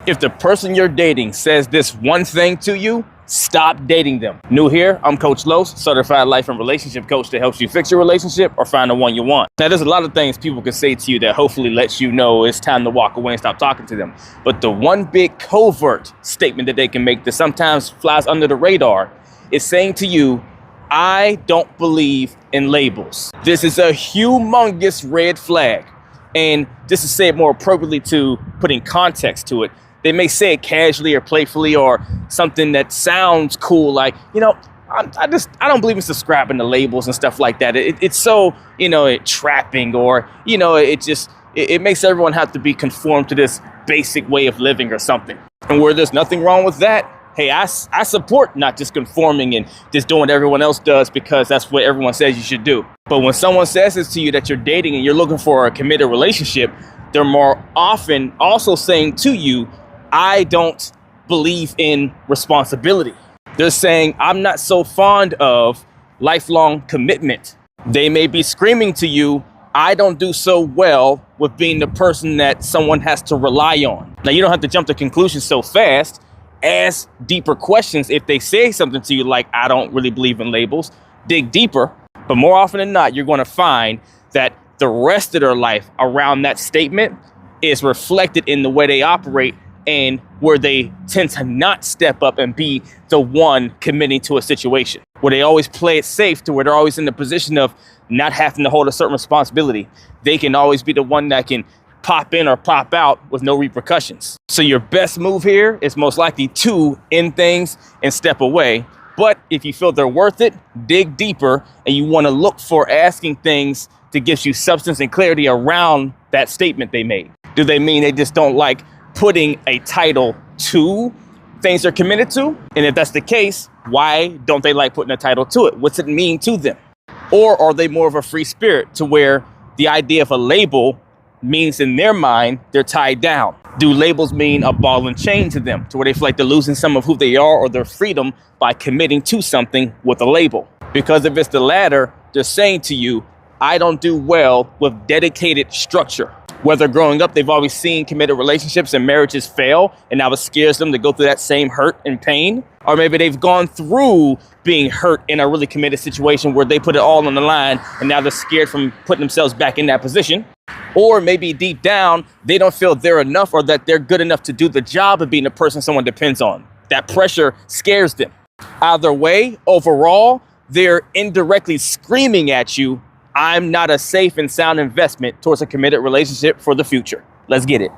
If the person you're dating says this one thing to you, stop dating them. New here, I'm Coach Los, certified life and relationship coach that helps you fix your relationship or find the one you want. Now, there's a lot of things people can say to you that hopefully lets you know it's time to walk away and stop talking to them. But the one big covert statement that they can make that sometimes flies under the radar is saying to you, I don't believe in labels. This is a humongous red flag. And just to say it more appropriately, to putting context to it, they may say it casually or playfully or something that sounds cool, like, I don't believe in subscribing to labels and stuff like that. It's so, trapping, or, it makes everyone have to be conformed to this basic way of living or something. And where there's nothing wrong with that, hey, I support not just conforming and just doing what everyone else does because that's what everyone says you should do. But when someone says this to you, that you're dating and you're looking for a committed relationship, they're more often also saying to you, I don't believe in responsibility. They're saying, I'm not so fond of lifelong commitment. They may be screaming to you, I don't do so well with being the person that someone has to rely on. Now, you don't have to jump to conclusions so fast. Ask deeper questions. If they say something to you like, I don't really believe in labels, dig deeper. But more often than not, you're going to find that the rest of their life around that statement is reflected in the way they operate and where they tend to not step up and be the one committing to a situation, where they always play it safe, to where they're always in the position of not having to hold a certain responsibility. They can always be the one that can pop in or pop out with no repercussions. So your best move here is most likely to end things and step away. But if you feel they're worth it, dig deeper, and you want to look for asking things that gives you substance and clarity around that statement they made. Do they mean they just don't like putting a title to things they're committed to? And if that's the case, why don't they like putting a title to it? What's it mean to them? Or are they more of a free spirit, to where the idea of a label means in their mind they're tied down? Do labels mean a ball and chain to them, to where they feel like they're losing some of who they are or their freedom by committing to something with a label? Because if it's the latter, they're saying to you, I don't do well with dedicated structure. Whether growing up, they've always seen committed relationships and marriages fail, and now it scares them to go through that same hurt and pain. Or maybe they've gone through being hurt in a really committed situation where they put it all on the line, and now they're scared from putting themselves back in that position. Or maybe deep down, they don't feel they're enough or that they're good enough to do the job of being the person someone depends on. That pressure scares them. Either way, overall, they're indirectly screaming at you, I'm not a safe and sound investment towards a committed relationship for the future. Let's get it.